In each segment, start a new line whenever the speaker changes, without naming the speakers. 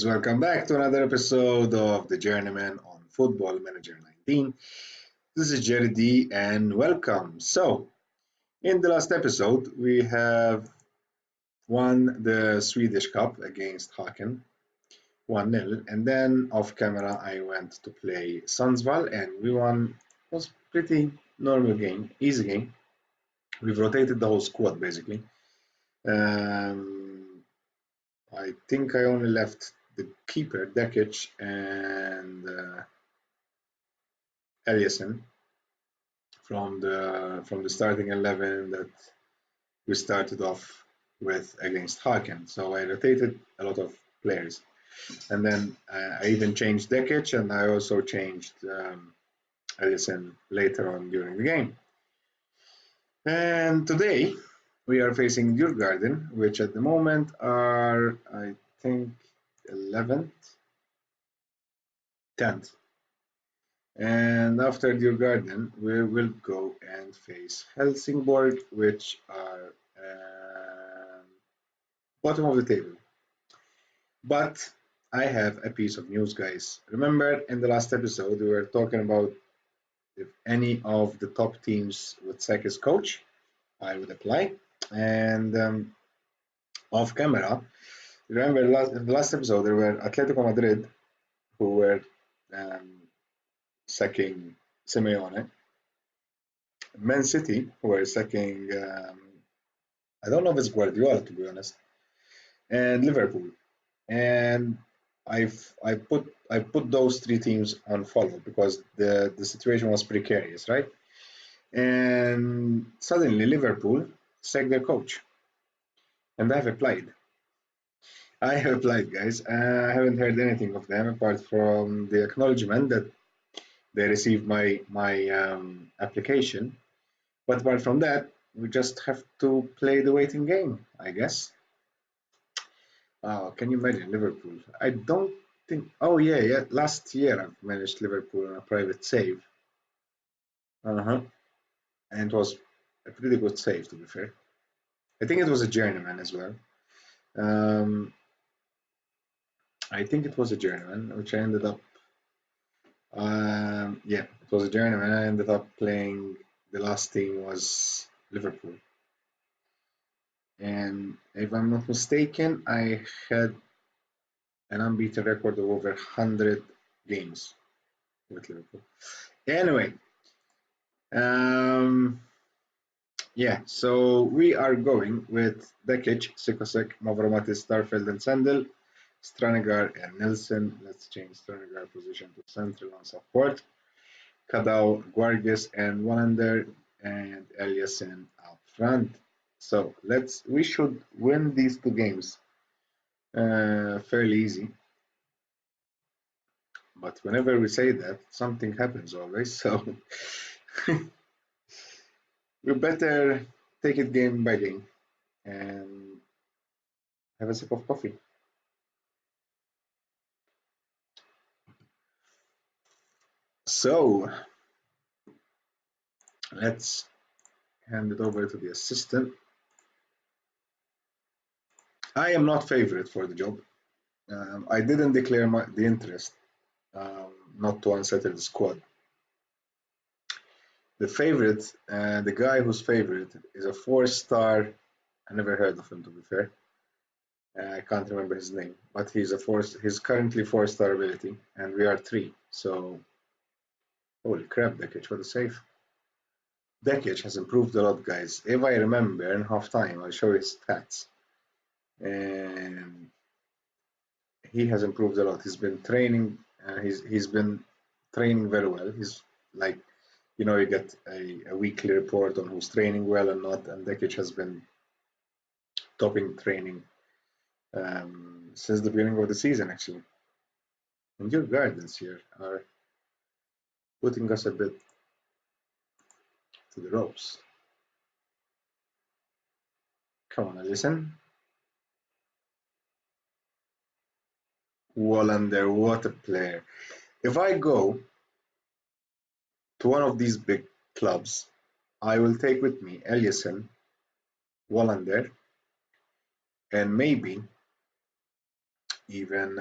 guys, welcome back to another episode of the Journeyman on Football Manager 19. This is Jerry D and welcome. So, in the last episode, we have won the Swedish Cup against Haken 1-0, and then off camera I went to play Sundsvall and we won. It was pretty normal game, easy game. We've rotated the whole squad basically. Um, I think I only left the keeper, Dekic, and Eliasson from the starting 11 that we started off with against Haken. So I rotated a lot of players, and then I even changed Dekic, and I also changed Eliasson later on during the game. And today we are facing Djurgården, which at the moment are, I think, 11th, 10th. And after Djurgården, we will go and face Helsingborg, which are bottom of the table. But I have a piece of news, guys. Remember in the last episode, we were talking about if any of the top teams would sack his coach, I would apply. And off camera, remember in the last episode, there were Atletico Madrid who were sacking Simeone, Man City who were sacking, I don't know if it's Guardiola to be honest, and Liverpool. And I put those three teams on follow because the situation was precarious, right? And suddenly Liverpool sacked their coach, and I've applied. I have applied, guys. I haven't heard anything of them apart from the acknowledgement that they received my application. But apart from that, we just have to play the waiting game, I guess. Can you imagine Liverpool? I don't think. Oh yeah. Last year I've managed Liverpool on a private save. Uh-huh. And it was a pretty good save, to be fair. I think it was a journeyman as well. Um, I think it was a journeyman, which I ended up. Yeah, it was a journeyman. I ended up playing. The last team was Liverpool, and if I'm not mistaken, I had an unbeaten record of over 100 games with Liverpool. Anyway, um, yeah, so we are going with Dekic, Sikosek, Mavromatis, Starfeld, and Sandel, Stranegar, and Nelson. Let's change Stranegar position to central on support. Kadau, Guarges, and Wallander, and Eliasson up front. So we should win these two games fairly easy. But whenever we say that, something happens always. So we better take it game by game and have a sip of coffee. So let's hand it over to the assistant. I am not favorite for the job. I didn't declare the interest not to unsettle the squad. The favorite, the guy who's favorite, is a 4-star. I never heard of him, to be fair. I can't remember his name, but he's currently 4-star ability, and we are 3. So, holy crap, Dekic, what a save. Dekic has improved a lot, guys. If I remember in half time, I'll show you his stats. And he has improved a lot. He's been training. He's been training very well. He's like, you get a weekly report on who's training well and not. And Dekic has been topping training since the beginning of the season, actually. And your gardens here are putting us a bit to the ropes. Come on, listen. Wallander, what a player. If I go to one of these big clubs, I will take with me Eliasson, Wallander, and maybe even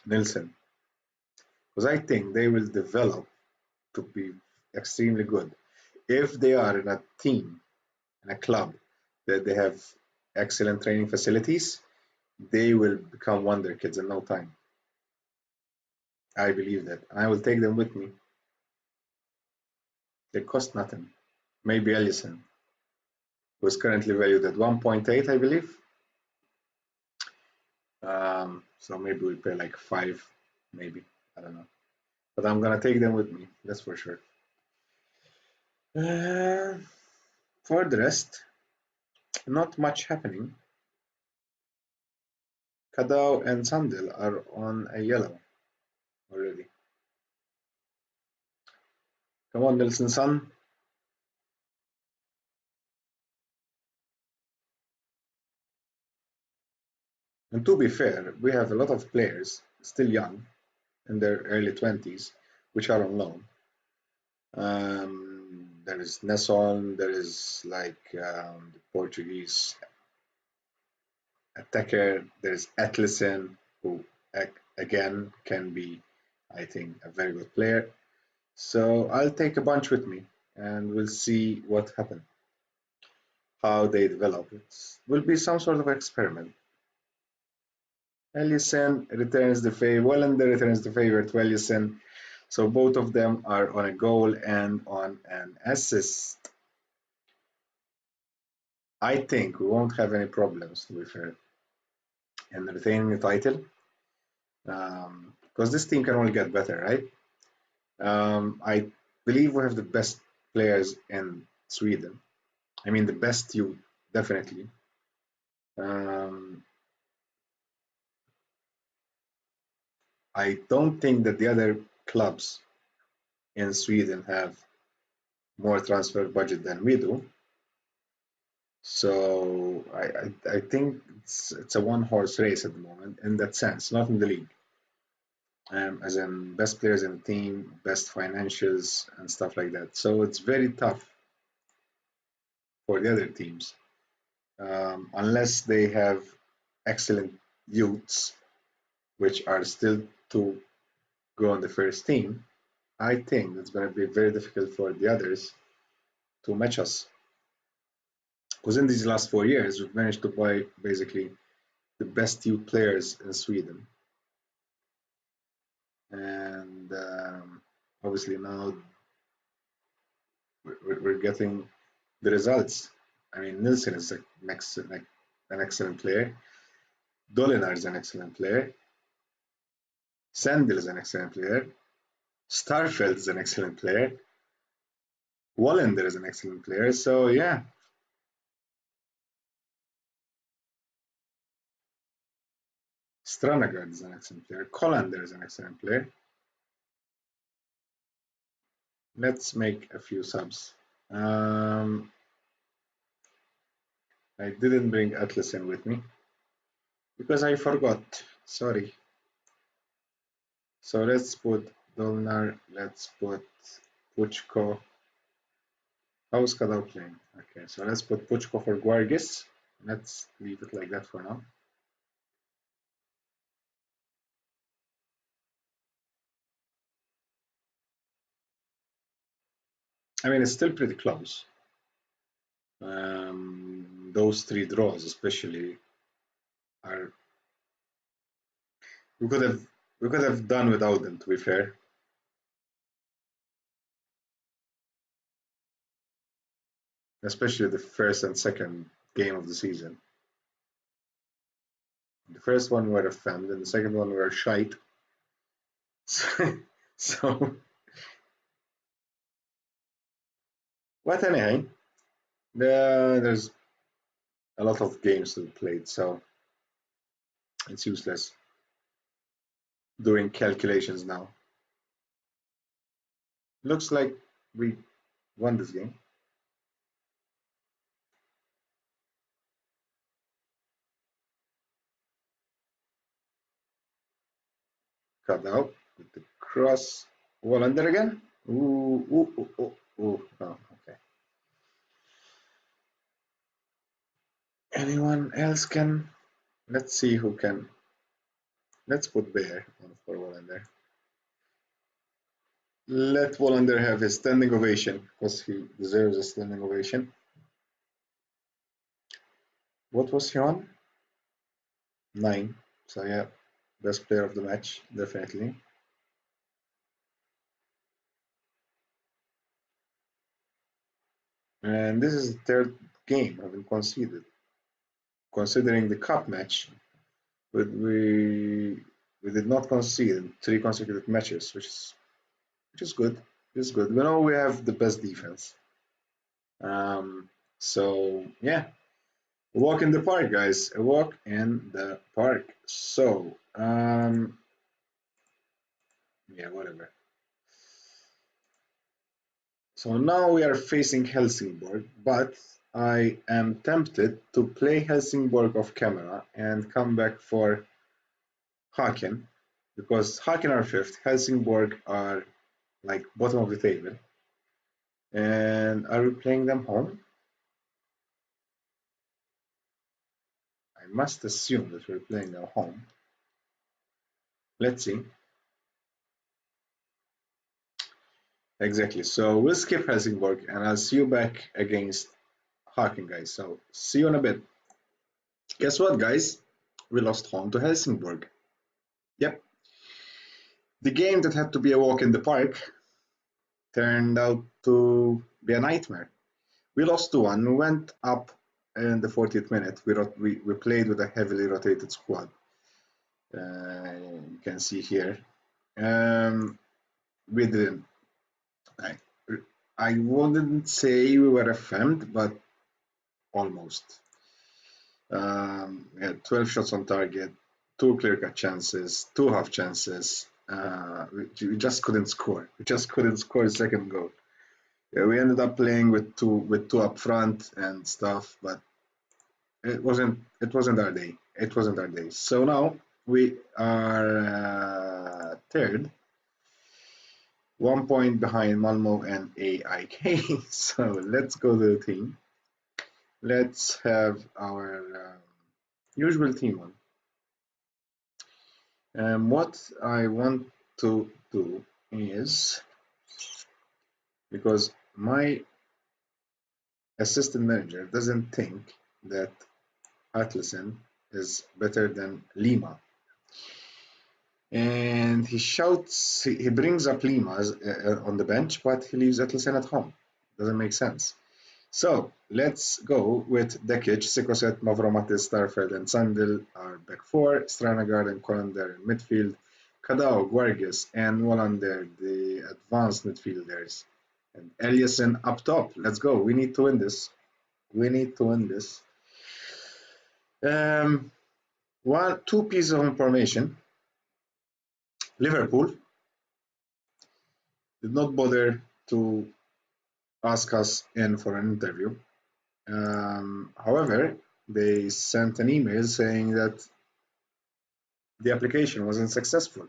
Nilsson, because I think they will develop to be extremely good if they are in a team, in a club that they have excellent training facilities. They will become wonder kids in no time. I believe that. I will take them with me. They cost nothing. Maybe Ellison, who is currently valued at 1.8, I believe. So maybe we pay like 5, maybe. I don't know. But I'm gonna take them with me, that's for sure. Uh, for the rest, not much happening. Kadau and Sandil are on a yellow already. Come on, Nilsson son. And to be fair, we have a lot of players still young, in their early 20s, which are on loan. There is Nesson, there is like the Portuguese attacker, there's Atlison, who again can be, I think, a very good player. So I'll take a bunch with me and we'll see what happens, how they develop. It will be some sort of experiment. Ellison returns the favor, Wallander returns the favor to Ellison. So both of them are on a goal and on an assist. I think we won't have any problems, to be fair, in retaining the title, because this team can only get better, right? I believe we have the best players in Sweden. I mean, the best youth, definitely. Um, I don't think that the other clubs in Sweden have more transfer budget than we do. So I think it's a one horse race at the moment in that sense, not in the league. As in best players in the team, best financials, and stuff like that. So it's very tough for the other teams unless they have excellent youths, which are still to go on the first team. I think it's going to be very difficult for the others to match us. Because in these last 4 years, we've managed to buy basically the best youth players in Sweden. And obviously now we're getting the results. I mean, Nilsson is an excellent player. Dolinar is an excellent player. Sandil is an excellent player. Starfelt is an excellent player. Wallander is an excellent player. So yeah, Stranagard is an excellent player. Collander is an excellent player. Let's make a few subs. I didn't bring Atlison with me because I forgot. Sorry. So let's put Dolnar. Let's put Puchko. How's Kadau playing? Okay, so let's put Puchko for Guargis. Let's leave it like that for now. I mean, it's still pretty close. Those 3 draws, especially, are we could have done without them. To be fair, especially the first and second game of the season. The first one were a fan, and the second one were shite. So, but anyhow, there's a lot of games to be played, so it's useless doing calculations now. Looks like we won this game. Cut out with the cross. Wall under again. Ooh, ooh, ooh, ooh, ooh. Oh, okay. Anyone else can? Let's see who can Let's put Bear on for Wallander. Let Wallander have his standing ovation because he deserves a standing ovation. What was he on? 9. So yeah, best player of the match, definitely. And this is the third game having conceded. Considering the cup match, but we did not concede in 3 consecutive matches, which is good. It's good. We know we have the best defense. So yeah, a walk in the park, guys. A walk in the park. So yeah, whatever. So now we are facing Helsingborg, but I am tempted to play Helsingborg off camera and come back for Haken, because Haken are fifth, Helsingborg are like bottom of the table. And are we playing them home? I must assume that we're playing them home. Let's see. Exactly. So we'll skip Helsingborg and I'll see you back against Haken, guys. So see you in a bit. Guess what, guys? We lost home to Helsingborg. Yep. The game that had to be a walk in the park turned out to be a nightmare. We lost 2-1. We went up in the 40th minute. We played with a heavily rotated squad. You can see here. We didn't. I, I wouldn't say we were affirmed, but almost. We had 12 shots on target, 2 clear-cut chances, 2 half chances. We just couldn't score. We just couldn't score a second goal. Yeah, we ended up playing with two up front and stuff, but it wasn't our day. It wasn't our day. So now we are third, 1 point behind Malmo and AIK. So let's go to the team. Let's have our usual team on. What I want to do is, because my assistant manager doesn't think that Atlesen is better than Lima. And he brings up Lima on the bench, but he leaves Atlesen at home. Doesn't make sense. So let's go with Dekic, Sikoset, Mavromatis, Starfeld, and Sandil are back four. Stranagard and Colander in midfield. Kadao, Guarges, and Wallander, the advanced midfielders. And Eliasson up top. Let's go. We need to win this. We need to win this. Two pieces of information. Liverpool did not bother to ask us in for an interview. However, they sent an email saying that the application wasn't successful.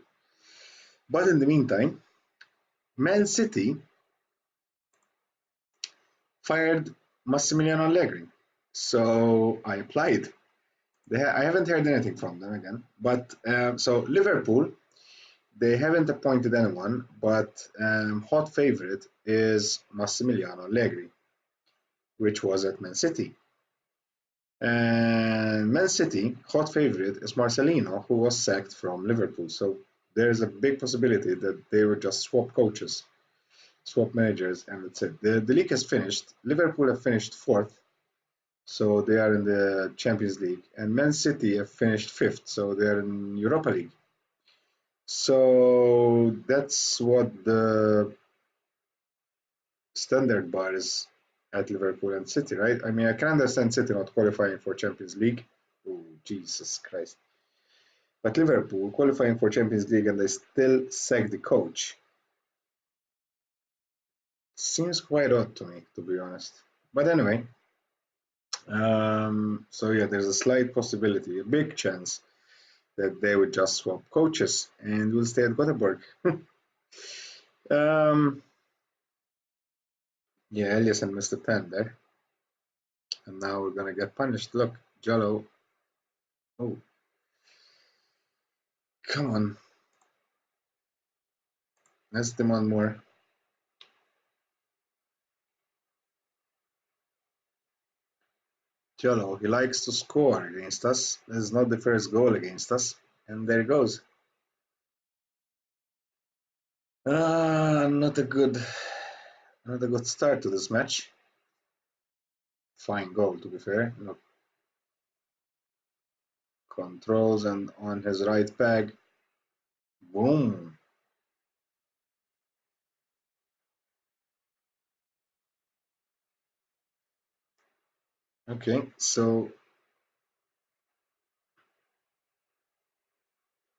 But in the meantime, Man City fired Massimiliano Allegri. So I applied. I haven't heard anything from them again. But so Liverpool, they haven't appointed anyone, but hot favorite is Massimiliano Allegri, which was at Man City. And Man City, hot favorite is Marcelino, who was sacked from Liverpool. So there's a big possibility that they would just swap coaches, swap managers, and that's it. The league has finished. Liverpool have finished fourth, so they are in the Champions League. And Man City have finished fifth, so they are in Europa League. So that's what the standard bar is at Liverpool and City, right? I mean, I can understand City not qualifying for Champions League. Oh, Jesus Christ. But Liverpool qualifying for Champions League and they still sack the coach. Seems quite odd to me, to be honest. But anyway, so yeah, there's a slight possibility, a big chance that they would just swap coaches and will stay at Gothenburg. Yeah, Eliasson missed a pen there. And now we're gonna get punished. Look, Jello. Oh. Come on. Let's demand more. Jolo, he likes to score against us. This is not the first goal against us. And there it goes. Not a good start to this match. Fine goal, to be fair. Look, controls and on his right peg. Boom. Okay, so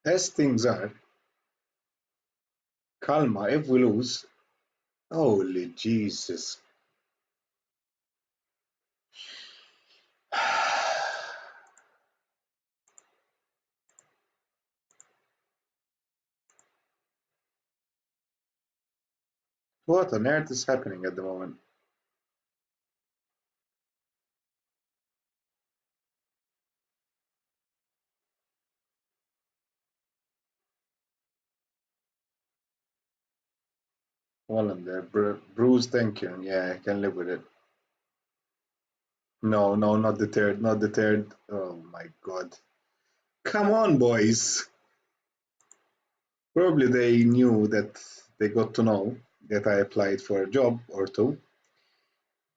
as things are, Kalma, if we lose, holy Jesus. What on earth is happening at the moment? Holland there. Bruce, thank you. Yeah, I can live with it. No, no, not the third. Not the third. Oh my God. Come on, boys. Probably they knew that they got to know that I applied for a job or two,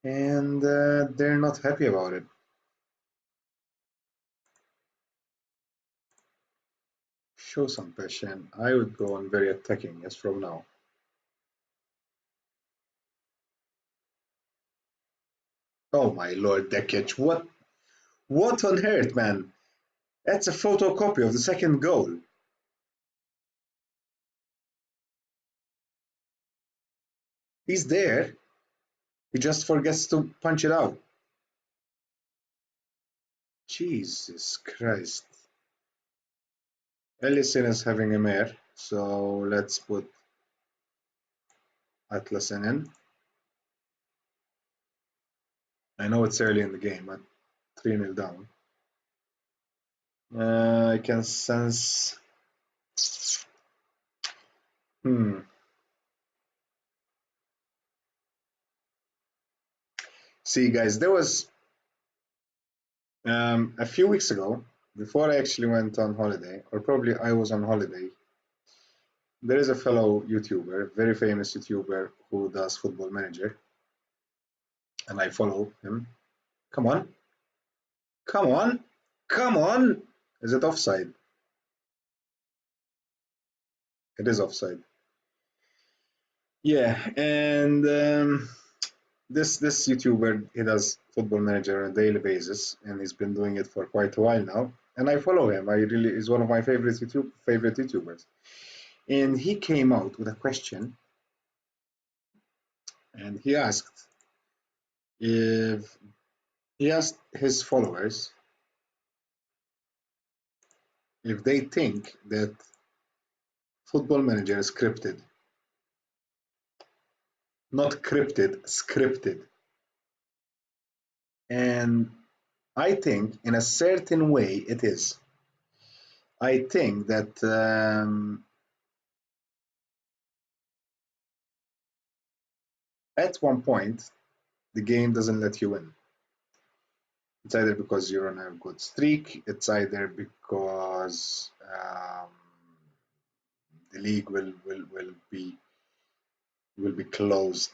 and they're not happy about it. Show some passion. I would go on very attacking as from now. Oh my lord, that catch. What on earth, man? That's a photocopy of the second goal. He's there. He just forgets to punch it out. Jesus Christ. Ellison is having a mare, so let's put Atlasen in. I know it's early in the game, but 3-0 down. I can sense. Hmm. See, guys, there was a few weeks ago, before I actually went on holiday, or probably I was on holiday. There is a fellow YouTuber, very famous YouTuber, who does Football Manager, and I follow him. Come on, come on, come on! Is it offside? It is offside. Yeah, and this YouTuber, he does Football Manager on a daily basis, and he's been doing it for quite a while now. And I follow him. I really is one of my favorite YouTubers. And he came out with a question, and if he asked his followers if they think that Football Manager is scripted, not cryptid, scripted. And I think, in a certain way, it is. I think that at one point the game doesn't let you in. It's either because you're on a good streak. It's either because the league will be closed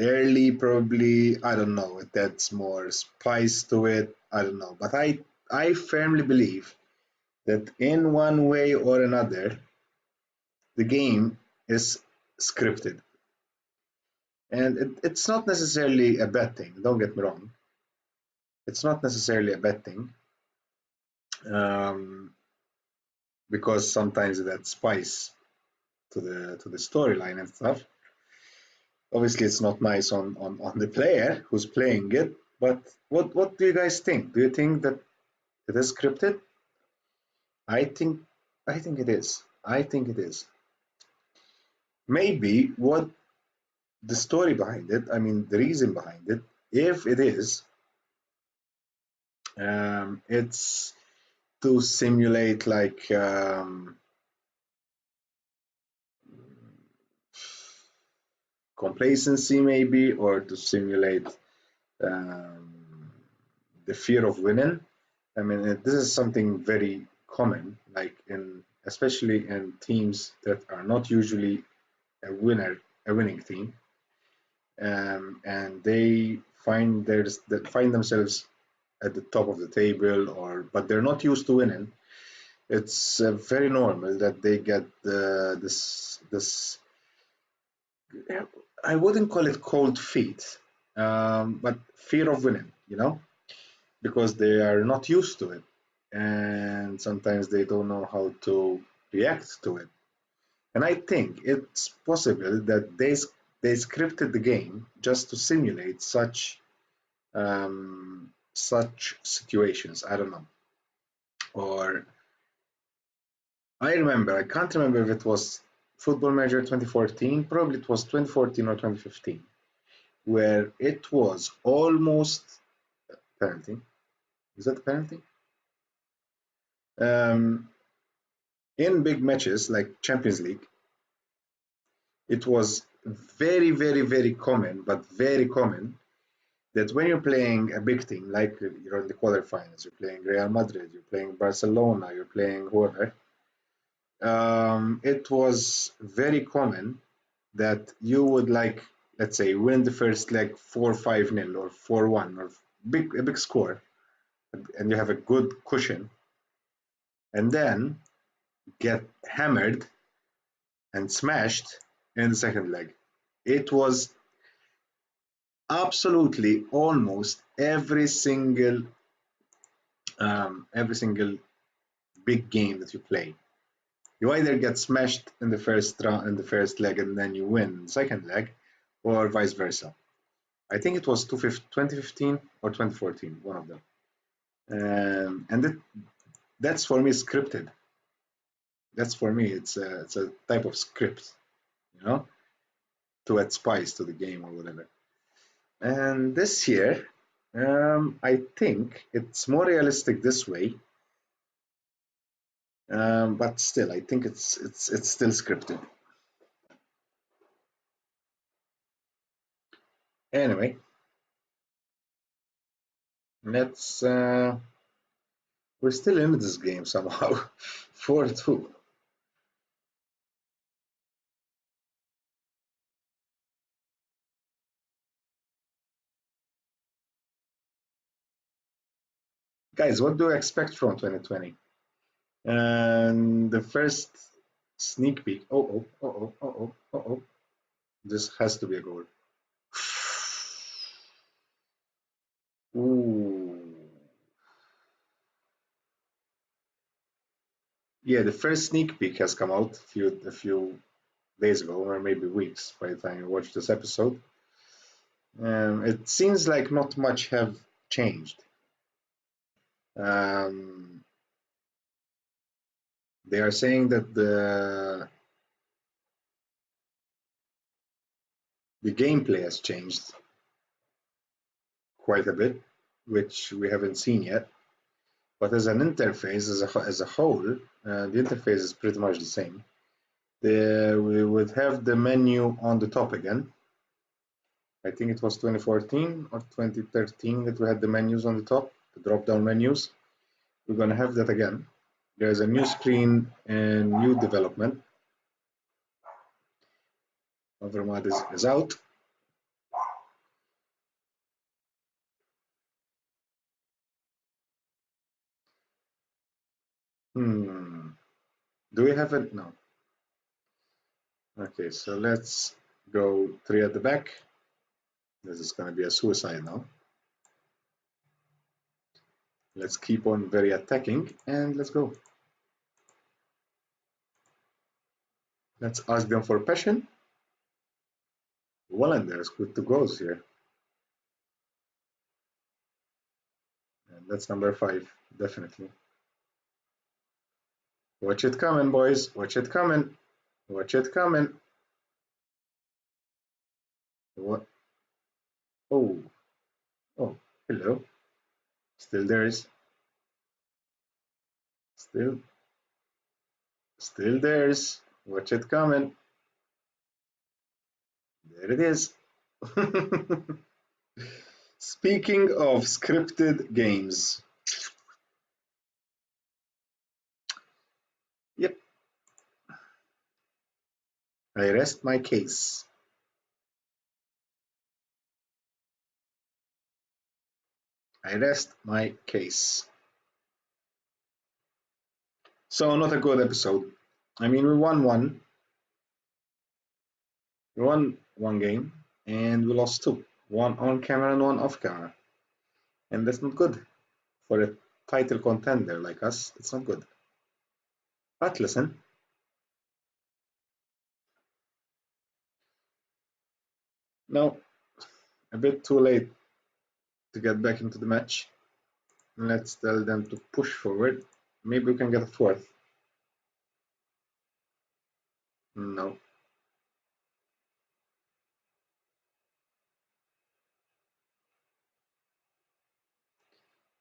early. Probably, I don't know. It adds more spice to it. I don't know, but I firmly believe that in one way or another, the game is scripted, and it's not necessarily a bad thing. Don't get me wrong. It's not necessarily a bad thing. Um, because sometimes it adds spice to the storyline and stuff. Obviously, it's not nice on the player who's playing it. But what do you guys think? Do you think that it is scripted? I think I think it is. I think it is. Maybe what the story behind it. I mean, the reason behind it. If it is, it's to simulate like complacency maybe, or to simulate um, the fear of winning. I mean, this is something very common, like in especially in teams that are not usually a winning team, and they find themselves at the top of the table, or but they're not used to winning. It's very normal that they get this. I wouldn't call it cold feet, but fear of winning. Because they are not used to it, and sometimes they don't know how to react to it. And I think it's possible that they scripted the game just to simulate such situations. I don't know. Or I can't remember if it was Football Manager 2014. Probably it was 2014 or 2015, where it was almost penalty. Is that penalty? Um, in big matches like Champions League, it was very, very, very common, but very common, that when you're playing a big team, like you're in the quarterfinals, you're playing Real Madrid, you're playing Barcelona, you're playing whoever, it was very common that you would like, let's say, win the first leg 4-5 nil or 4-1 or a big score, and you have a good cushion, and then get hammered and smashed in the second leg. It was absolutely almost every single big game that you play. You either get smashed in the first round in the first leg and then you win the second leg, or vice versa. I think it was 2015 or 2014, one of them. And that's for me scripted. That's for me it's a type of script, you know, to add spice to the game or whatever. And this year, I think it's more realistic this way, but still, I think it's still scripted. Anyway, let's. We're still in this game somehow. 4-2. Guys, what do you expect from 2020? And the first sneak peek. Oh, oh, oh, oh, oh, oh, oh. This has to be a goal. Ooh. Yeah, the first sneak peek has come out a few days ago, or maybe weeks by the time you watch this episode. It seems like not much have changed. Um, they are saying that the gameplay has changed quite a bit, which we haven't seen yet. But as an interface, as a whole, the interface is pretty much the same. We would have the menu on the top again. I think it was 2014 or 2013 that we had the menus on the top, the drop-down menus. We're going to have that again. There's a new screen and new development. Overmod is out. Hmm. Do we have it? No. Okay, so let's go 3 at the back. This is going to be a suicide now. Let's keep on very attacking and let's go. Let's ask them for passion. Well, and there's good to goes here. And that's number 5, definitely. Watch it coming, boys. Watch it coming. Watch it coming. What? Oh, oh, hello. Still there is. Still, still theirs. Watch it coming. There it is. Speaking of scripted games, yep, I rest my case. I rest my case. So not a good episode. I mean, we won one game, and we lost two. One on camera and one off camera, and that's not good for a title contender like us. It's not good. But listen, no, a bit too late to get back into the match. Let's tell them to push forward. Maybe we can get a fourth. No.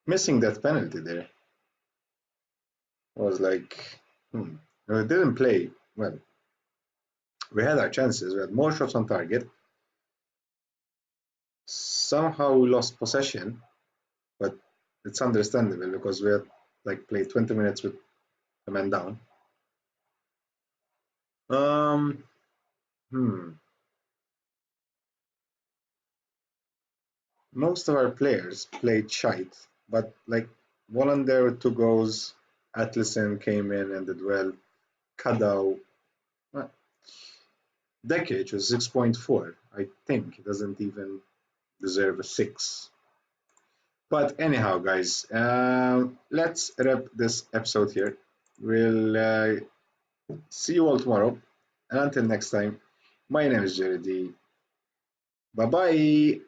Missing that penalty there was like, we didn't play well. We had our chances. We had more shots on target. Somehow we lost possession, but it's understandable because we had like played 20 minutes with the man down. Um, hmm. Most of our players played shite, but like Wallander with two goals, Atlison came in and did well. Kadau, well, Decade was 6.4. I think he doesn't even deserve a 6. But anyhow, guys, let's wrap this episode here. We'll see you all tomorrow. And until next time, my name is Jerry D. Bye bye.